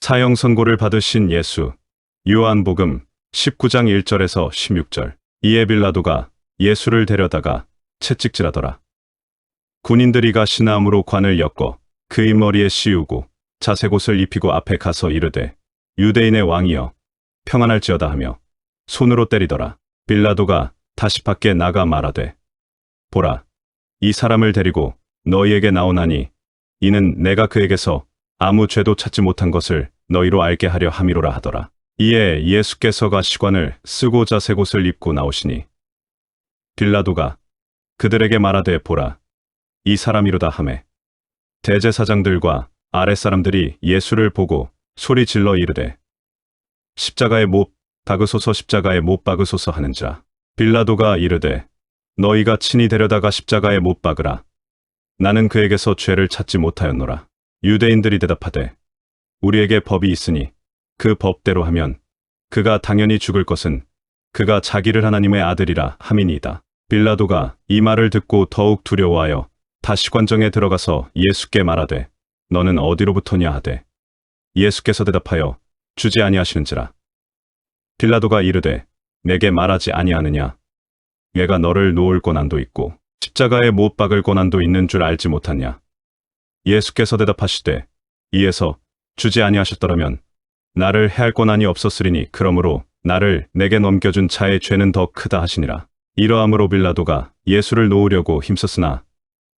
사형 선고를 받으신 예수. 요한복음 19장 1절에서 16절. 이에 빌라도가 예수를 데려다가 채찍질하더라. 군인들이 가 시나무로 관을 엮어 그의 머리에 씌우고 자색옷을 입히고 앞에 가서 이르되 유대인의 왕이여 평안할지어다 하며 손으로 때리더라. 빌라도가 다시 밖에 나가 말하되 보라, 이 사람을 데리고 너희에게 나오나니 이는 내가 그에게서 아무 죄도 찾지 못한 것을 너희로 알게 하려 함이로라 하더라. 이에 예수께서 가시관을 쓰고 자색옷을 입고 나오시니 빌라도가 그들에게 말하되 보라, 이 사람이로다 하매 대제사장들과 아랫사람들이 예수를 보고 소리 질러 이르되 십자가에 못 박으소서, 십자가에 못 박으소서 하는지라. 빌라도가 이르되 너희가 친히 데려다가 십자가에 못 박으라. 나는 그에게서 죄를 찾지 못하였노라. 유대인들이 대답하되 우리에게 법이 있으니 그 법대로 하면 그가 당연히 죽을 것은 그가 자기를 하나님의 아들이라 함이니이다. 빌라도가 이 말을 듣고 더욱 두려워하여 다시 관정에 들어가서 예수께 말하되 너는 어디로부터냐 하되 예수께서 대답하여 주지 아니하시는지라. 빌라도가 이르되 내게 말하지 아니하느냐? 내가 너를 놓을 권한도 있고 십자가에 못 박을 권한도 있는 줄 알지 못하냐? 예수께서 대답하시되 이에서 주지 아니하셨더라면 나를 해할 권한이 없었으리니 그러므로 나를 내게 넘겨준 자의 죄는 더 크다 하시니라. 이러함으로 빌라도가 예수를 놓으려고 힘썼으나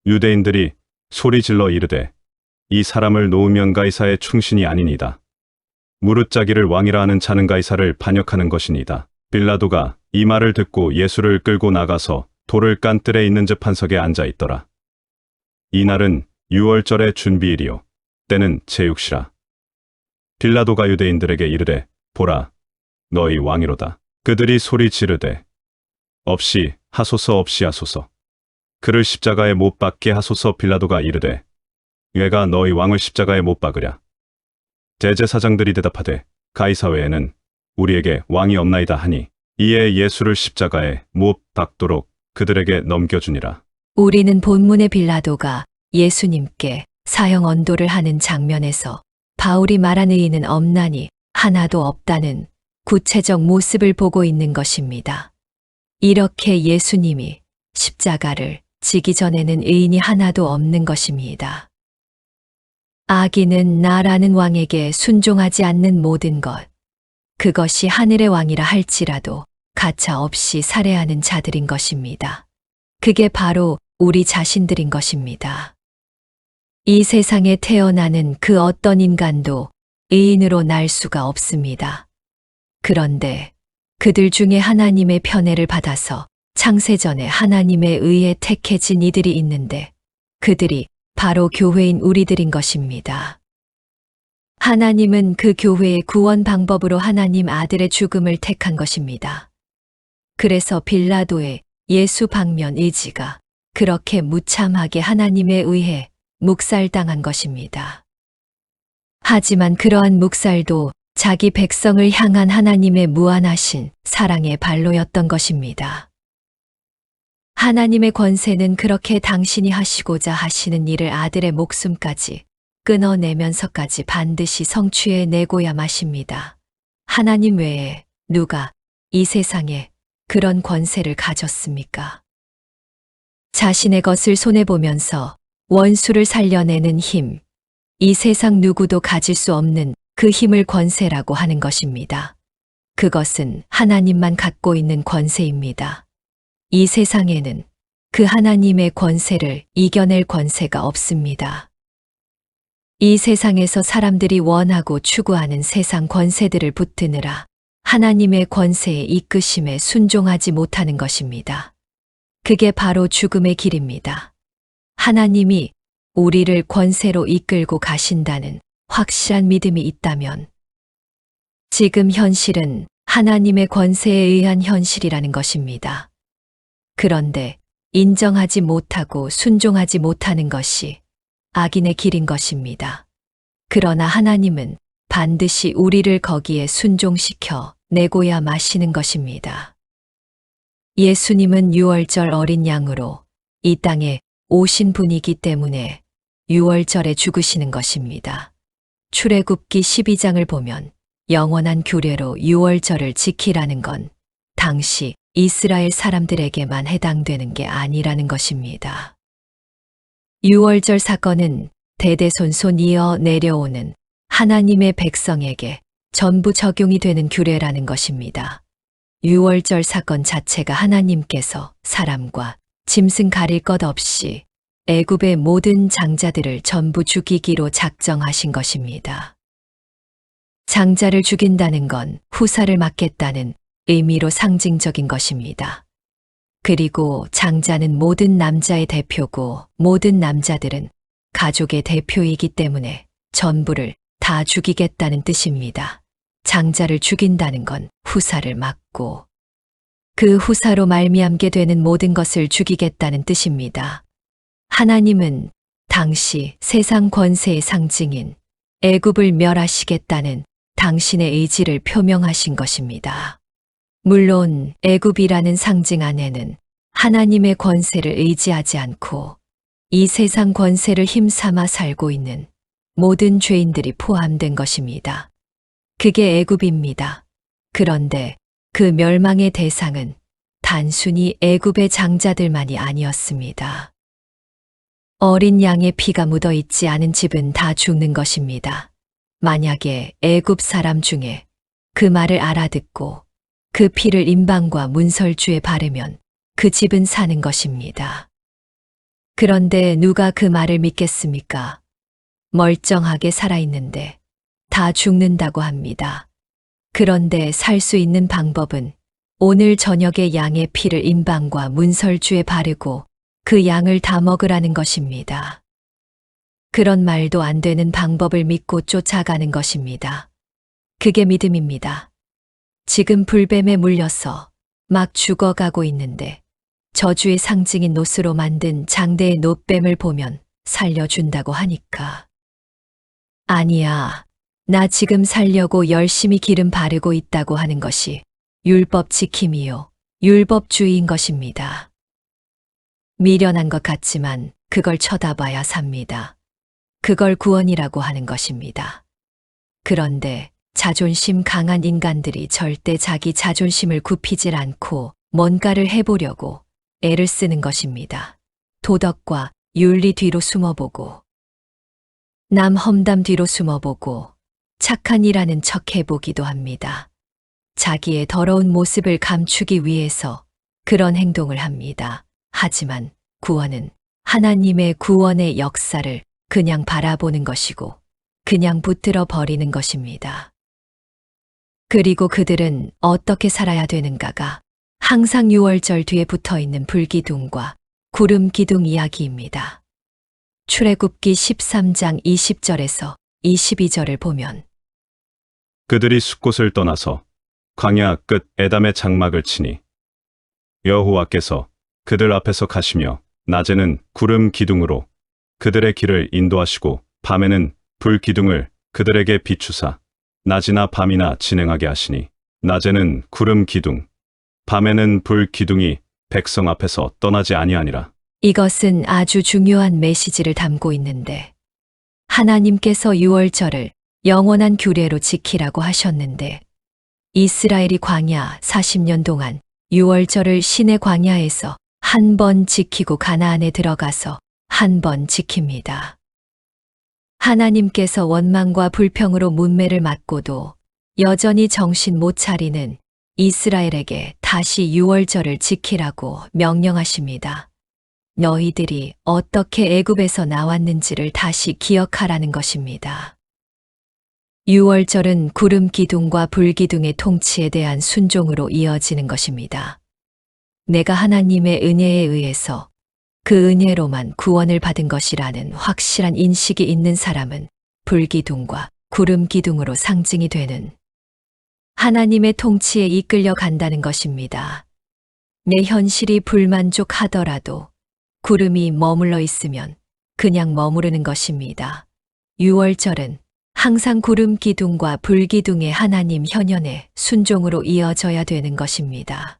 유대인들이 소리 질러 이르되 이 사람을 놓으면 가이사의 충신이 아니니이다. 무릇 자기를 왕이라 하는 자는 가이사를 반역하는 것이니이다. 빌라도가 이 말을 듣고 예수를 끌고 나가서 돌을 깐 뜰에 있는 재판석에 앉아 있더라. 이날은 유월절의 준비일이요 때는 제6시라. 빌라도가 유대인들에게 이르되 보라, 너희 왕이로다. 그들이 소리 지르되 없이 하소서, 없이 하소서. 그를 십자가에 못 박게 하소서. 빌라도가 이르되 내가 너희 왕을 십자가에 못 박으랴. 대제사장들이 대답하되 가이사 외에는 우리에게 왕이 없나이다 하니 이에 예수를 십자가에 못 박도록 그들에게 넘겨주니라. 우리는 본문의 빌라도가 예수님께 사형 언도를 하는 장면에서 바울이 말한 의인은 없나니 하나도 없다는 구체적 모습을 보고 있는 것입니다. 이렇게 예수님이 십자가를 지기 전에는 의인이 하나도 없는 것입니다. 악인은 나라는 왕에게 순종하지 않는 모든 것, 그것이 하늘의 왕이라 할지라도 가차 없이 살해하는 자들인 것입니다. 그게 바로 우리 자신들인 것입니다. 이 세상에 태어나는 그 어떤 인간도 의인으로 날 수가 없습니다. 그런데 그들 중에 하나님의 편애를 받아서 창세전에 하나님에 의해 택해진 이들이 있는데 그들이 바로 교회인 우리들인 것입니다. 하나님은 그 교회의 구원 방법으로 하나님 아들의 죽음을 택한 것입니다. 그래서 빌라도의 예수 방면 의지가 그렇게 무참하게 하나님에 의해 묵살당한 것입니다. 하지만 그러한 묵살도 자기 백성을 향한 하나님의 무한하신 사랑의 발로였던 것입니다. 하나님의 권세는 그렇게 당신이 하시고자 하시는 일을 아들의 목숨까지 끊어내면서까지 반드시 성취해내고야 마십니다. 하나님 외에 누가 이 세상에 그런 권세를 가졌습니까? 자신의 것을 손해보면서 원수를 살려내는 힘, 이 세상 누구도 가질 수 없는 그 힘을 권세라고 하는 것입니다. 그것은 하나님만 갖고 있는 권세입니다. 이 세상에는 그 하나님의 권세를 이겨낼 권세가 없습니다. 이 세상에서 사람들이 원하고 추구하는 세상 권세들을 붙드느라 하나님의 권세의 이끄심에 순종하지 못하는 것입니다. 그게 바로 죽음의 길입니다. 하나님이 우리를 권세로 이끌고 가신다는 확실한 믿음이 있다면 지금 현실은 하나님의 권세에 의한 현실이라는 것입니다. 그런데 인정하지 못하고 순종하지 못하는 것이 악인의 길인 것입니다. 그러나 하나님은 반드시 우리를 거기에 순종시켜 내고야 마시는 것입니다. 예수님은 유월절 어린 양으로 이 땅에 오신 분이기 때문에 유월절에 죽으시는 것입니다. 출애굽기 12장을 보면 영원한 규례로 유월절을 지키라는 건 당시 이스라엘 사람들에게만 해당되는 게 아니라는 것입니다. 유월절 사건은 대대손손 이어 내려오는 하나님의 백성에게 전부 적용이 되는 규례라는 것입니다. 유월절 사건 자체가 하나님께서 사람과 짐승 가릴 것 없이 애굽의 모든 장자들을 전부 죽이기로 작정하신 것입니다. 장자를 죽인다는 건 후사를 막겠다는 의미로 상징적인 것입니다. 그리고 장자는 모든 남자의 대표고 모든 남자들은 가족의 대표이기 때문에 전부를 다 죽이겠다는 뜻입니다. 장자를 죽인다는 건 후사를 막고 그 후사로 말미암게 되는 모든 것을 죽이겠다는 뜻입니다. 하나님은 당시 세상 권세의 상징인 애굽을 멸하시겠다는 당신의 의지를 표명하신 것입니다. 물론 애굽이라는 상징 안에는 하나님의 권세를 의지하지 않고 이 세상 권세를 힘삼아 살고 있는 모든 죄인들이 포함된 것입니다. 그게 애굽입니다. 그런데 그 멸망의 대상은 단순히 애굽의 장자들만이 아니었습니다. 어린 양의 피가 묻어 있지 않은 집은 다 죽는 것입니다. 만약에 애굽 사람 중에 그 말을 알아듣고 그 피를 임방과 문설주에 바르면 그 집은 사는 것입니다. 그런데 누가 그 말을 믿겠습니까? 멀쩡하게 살아있는데 다 죽는다고 합니다. 그런데 살 수 있는 방법은 오늘 저녁에 양의 피를 임방과 문설주에 바르고 그 양을 다 먹으라는 것입니다. 그런 말도 안 되는 방법을 믿고 쫓아가는 것입니다. 그게 믿음입니다. 지금 불뱀에 물려서 막 죽어가고 있는데 저주의 상징인 노스로 만든 장대의 노뱀을 보면 살려준다고 하니까. 아니야, 나 지금 살려고 열심히 기름 바르고 있다고 하는 것이 율법 지킴이요, 율법주의인 것입니다. 미련한 것 같지만 그걸 쳐다봐야 삽니다. 그걸 구원이라고 하는 것입니다. 그런데 자존심 강한 인간들이 절대 자기 자존심을 굽히질 않고 뭔가를 해보려고 애를 쓰는 것입니다. 도덕과 윤리 뒤로 숨어보고 남 험담 뒤로 숨어보고 착한 일하는 척 해보기도 합니다. 자기의 더러운 모습을 감추기 위해서 그런 행동을 합니다. 하지만 구원은 하나님의 구원의 역사를 그냥 바라보는 것이고 그냥 붙들어 버리는 것입니다. 그리고 그들은 어떻게 살아야 되는가가 항상 유월절 뒤에 붙어 있는 불기둥과 구름 기둥 이야기입니다. 출애굽기 13장 20절에서 22절을 보면 그들이 숫곳을 떠나서 광야 끝 에담의 장막을 치니 여호와께서 그들 앞에서 가시며 낮에는 구름 기둥으로 그들의 길을 인도하시고 밤에는 불 기둥을 그들에게 비추사 낮이나 밤이나 진행하게 하시니 낮에는 구름 기둥 밤에는 불 기둥이 백성 앞에서 떠나지 아니하니라. 이것은 아주 중요한 메시지를 담고 있는데 하나님께서 유월절을 영원한 규례로 지키라고 하셨는데 이스라엘이 광야 40년 동안 유월절을 신의 광야에서 한 번 지키고 가나안에 들어가서 한 번 지킵니다. 하나님께서 원망과 불평으로 문매를 맞고도 여전히 정신 못 차리는 이스라엘에게 다시 유월절을 지키라고 명령하십니다. 너희들이 어떻게 애굽에서 나왔는지를 다시 기억하라는 것입니다. 유월절은 구름 기둥과 불 기둥의 통치에 대한 순종으로 이어지는 것입니다. 내가 하나님의 은혜에 의해서 그 은혜로만 구원을 받은 것이라는 확실한 인식이 있는 사람은 불 기둥과 구름 기둥으로 상징이 되는 하나님의 통치에 이끌려 간다는 것입니다. 내 현실이 불만족하더라도 구름이 머물러 있으면 그냥 머무르는 것입니다. 유월절은 항상 구름 기둥과 불 기둥의 하나님 현현의 순종으로 이어져야 되는 것입니다.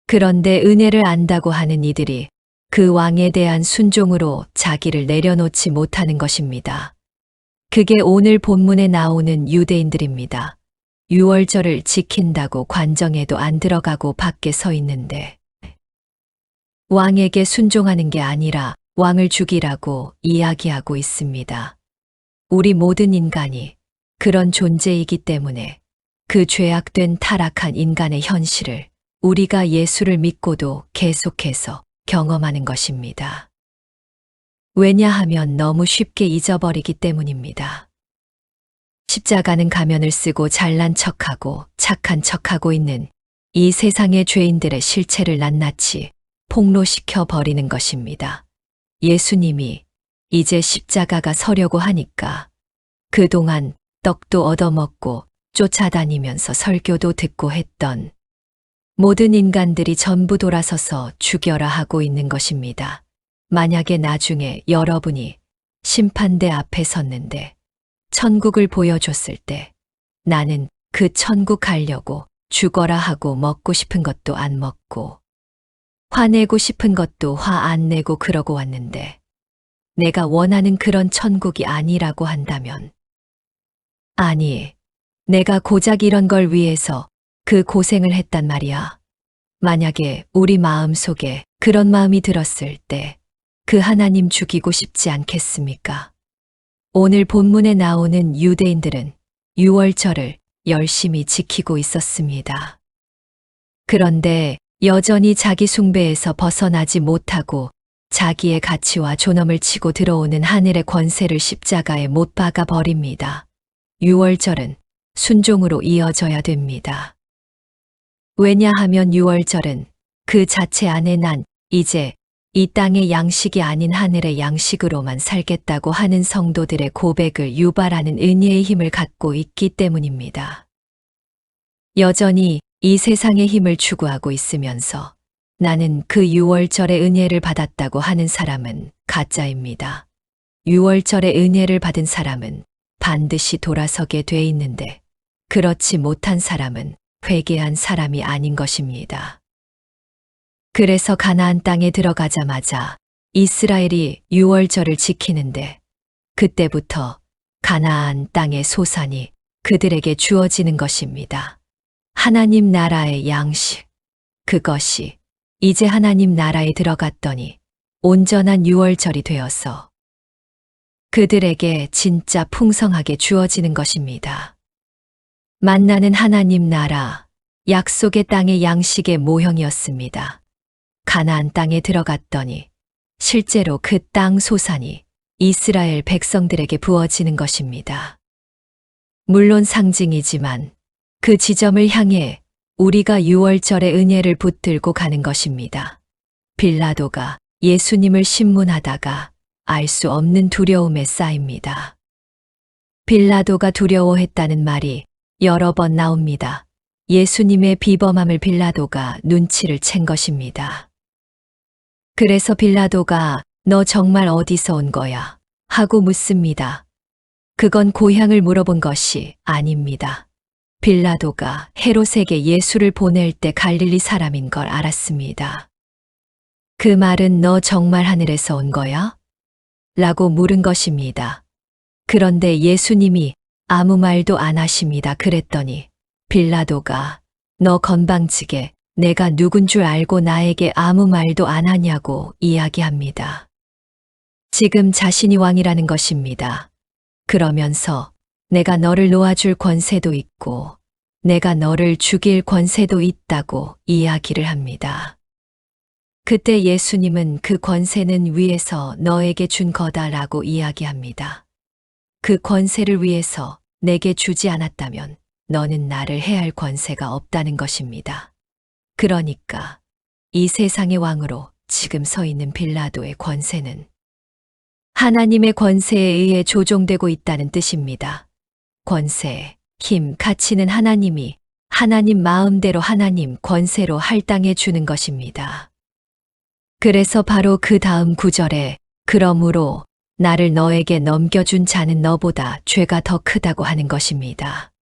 그런데 은혜를 안다고 하는 이들이 그 왕에 대한 순종으로 자기를 내려놓지 못하는 것입니다. 그게 오늘 본문에 나오는 유대인들입니다. 유월절을 지킨다고 관정에도 안 들어가고 밖에 서 있는데 왕에게 순종하는 게 아니라 왕을 죽이라고 이야기하고 있습니다. 우리 모든 인간이 그런 존재이기 때문에 그 죄악된 타락한 인간의 현실을 우리가 예수를 믿고도 계속해서 경험하는 것입니다. 왜냐하면 너무 쉽게 잊어버리기 때문입니다. 십자가는 가면을 쓰고 잘난 척하고 착한 척하고 있는 이 세상의 죄인들의 실체를 낱낱이 폭로시켜 버리는 것입니다. 예수님이 이제 십자가가 서려고 하니까 그동안 떡도 얻어먹고 쫓아다니면서 설교도 듣고 했던 모든 인간들이 전부 돌아서서 죽여라 하고 있는 것입니다. 만약에 나중에 여러분이 심판대 앞에 섰는데 천국을 보여줬을 때 나는 그 천국 가려고 죽어라 하고 먹고 싶은 것도 안 먹고 화내고 싶은 것도 화 안 내고 그러고 왔는데 내가 원하는 그런 천국이 아니라고 한다면 아니, 내가 고작 이런 걸 위해서 그 고생을 했단 말이야. 만약에 우리 마음 속에 그런 마음이 들었을 때 그 하나님 죽이고 싶지 않겠습니까? 오늘 본문에 나오는 유대인들은 유월절을 열심히 지키고 있었습니다. 그런데 여전히 자기 숭배에서 벗어나지 못하고 자기의 가치와 존엄을 치고 들어오는 하늘의 권세를 십자가에 못 박아 버립니다. 유월절은 순종으로 이어져야 됩니다. 왜냐하면 유월절은 그 자체 안에 난 이제 이 땅의 양식이 아닌 하늘의 양식으로만 살겠다고 하는 성도들의 고백을 유발하는 은혜의 힘을 갖고 있기 때문입니다. 여전히 이 세상의 힘을 추구하고 있으면서 나는 그 유월절의 은혜를 받았다고 하는 사람은 가짜입니다. 유월절의 은혜를 받은 사람은 반드시 돌아서게 돼 있는데 그렇지 못한 사람은 회개한 사람이 아닌 것입니다. 그래서 가나안 땅에 들어가자마자 이스라엘이 유월절을 지키는데 그때부터 가나안 땅의 소산이 그들에게 주어지는 것입니다. 하나님 나라의 양식, 그것이 이제 하나님 나라에 들어갔더니 온전한 유월절이 되어서 그들에게 진짜 풍성하게 주어지는 것입니다. 만나는 하나님 나라, 약속의 땅의 양식의 모형이었습니다. 가나안 땅에 들어갔더니 실제로 그 땅 소산이 이스라엘 백성들에게 부어지는 것입니다. 물론 상징이지만 그 지점을 향해 우리가 유월절의 은혜를 붙들고 가는 것입니다. 빌라도가 예수님을 신문하다가 알 수 없는 두려움에 쌓입니다. 빌라도가 두려워했다는 말이 여러 번 나옵니다. 예수님의 비범함을 빌라도가 눈치를 챈 것입니다. 그래서 빌라도가 너 정말 어디서 온 거야? 하고 묻습니다. 그건 고향을 물어본 것이 아닙니다. 빌라도가 헤롯에게 예수를 보낼 때 갈릴리 사람인 걸 알았습니다. 그 말은 너 정말 하늘에서 온 거야? 라고 물은 것입니다. 그런데 예수님이 아무 말도 안 하십니다. 그랬더니 빌라도가 너 건방지게 내가 누군 줄 알고 나에게 아무 말도 안 하냐고 이야기합니다. 지금 자신이 왕이라는 것입니다. 그러면서 내가 너를 놓아줄 권세도 있고 내가 너를 죽일 권세도 있다고 이야기를 합니다. 그때 예수님은 그 권세는 위에서 너에게 준 거다라고 이야기합니다. 그 권세를 위해서 내게 주지 않았다면 너는 나를 해할 권세가 없다는 것입니다. 그러니까 이 세상의 왕으로 지금 서 있는 빌라도의 권세는 하나님의 권세에 의해 조종되고 있다는 뜻입니다. 권세, 힘, 가치는 하나님이 하나님 마음대로 하나님 권세로 할당해 주는 것입니다. 그래서 바로 그 다음 구절에 그러므로 나를 너에게 넘겨준 자는 너보다 죄가 더 크다고 하는 것입니다.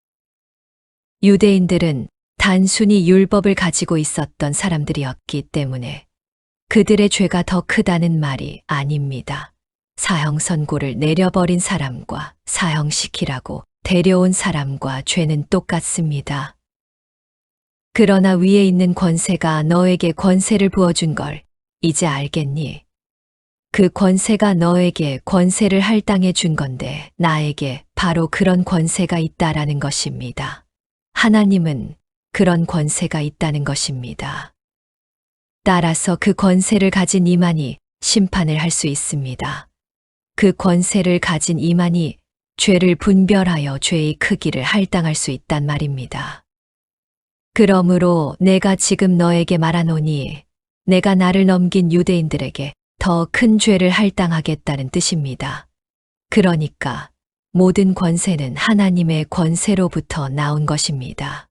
유대인들은 단순히 율법을 가지고 있었던 사람들이었기 때문에 그들의 죄가 더 크다는 말이 아닙니다. 사형 선고를 내려버린 사람과 사형시키라고 데려온 사람과 죄는 똑같습니다. 그러나 위에 있는 권세가 너에게 권세를 부어준 걸 이제 알겠니? 그 권세가 너에게 권세를 할당해 준 건데 나에게 바로 그런 권세가 있다라는 것입니다. 하나님은 그런 권세가 있다는 것입니다. 따라서 그 권세를 가진 이만이 심판을 할 수 있습니다. 그 권세를 가진 이만이 죄를 분별하여 죄의 크기를 할당할 수 있단 말입니다. 그러므로 내가 지금 너에게 말하노니 내가 나를 넘긴 유대인들에게 더 큰 죄를 할당하겠다는 뜻입니다. 그러니까 모든 권세는 하나님의 권세로부터 나온 것입니다.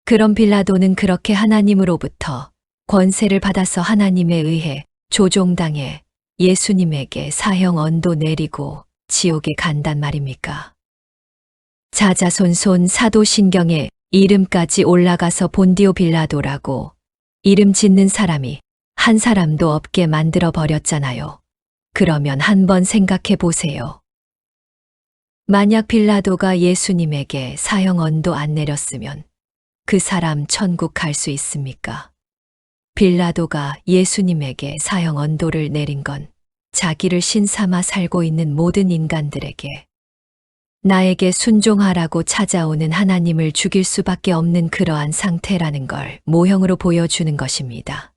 그럼 빌라도는 그렇게 하나님으로부터 권세를 받아서 하나님에 의해 조종당해 예수님에게 사형 언도 내리고 지옥에 간단 말입니까? 자자손손 사도신경에 이름까지 올라가서 본디오 빌라도라고 이름 짓는 사람이 한 사람도 없게 만들어 버렸잖아요. 그러면 한번 생각해 보세요. 만약 빌라도가 예수님에게 사형 언도 안 내렸으면 그 사람 천국 갈 수 있습니까? 빌라도가 예수님에게 사형 언도를 내린 건 자기를 신삼아 살고 있는 모든 인간들에게 나에게 순종하라고 찾아오는 하나님을 죽일 수밖에 없는 그러한 상태라는 걸 모형으로 보여주는 것입니다.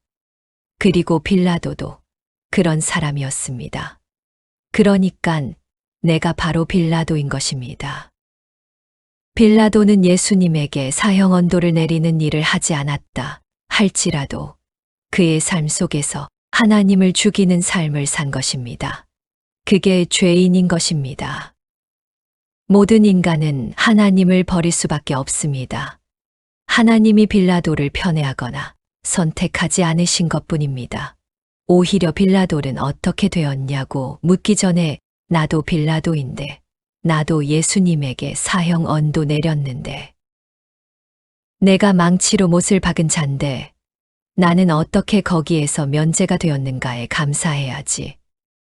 그리고 빌라도도 그런 사람이었습니다. 그러니깐 내가 바로 빌라도인 것입니다. 빌라도는 예수님에게 사형 언도를 내리는 일을 하지 않았다 할지라도 그의 삶 속에서 하나님을 죽이는 삶을 산 것입니다. 그게 죄인인 것입니다. 모든 인간은 하나님을 버릴 수밖에 없습니다. 하나님이 빌라도를 편애하거나 선택하지 않으신 것뿐입니다. 오히려 빌라도는 어떻게 되었냐고 묻기 전에 나도 빌라도인데, 나도 예수님에게 사형 언도 내렸는데, 내가 망치로 못을 박은 잔데 나는 어떻게 거기에서 면제가 되었는가에 감사해야지.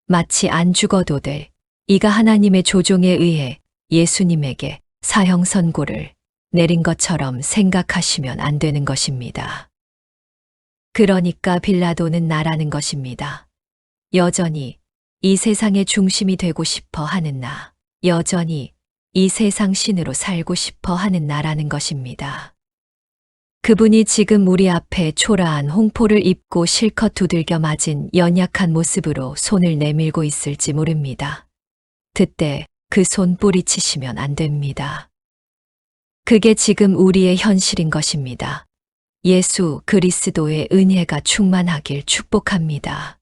마치 안 죽어도 될 이가 하나님의 조종에 의해 예수님에게 사형 선고를 내린 것처럼 생각하시면 안 되는 것입니다. 그러니까 빌라도는 나라는 것입니다. 여전히 이 세상의 중심이 되고 싶어 하는 나, 여전히 이 세상 신으로 살고 싶어 하는 나라는 것입니다. 그분이 지금 우리 앞에 초라한 홍포를 입고 실컷 두들겨 맞은 연약한 모습으로 손을 내밀고 있을지 모릅니다. 그때 그 손 뿌리치시면 안 됩니다. 그게 지금 우리의 현실인 것입니다. 예수 그리스도의 은혜가 충만하길 축복합니다.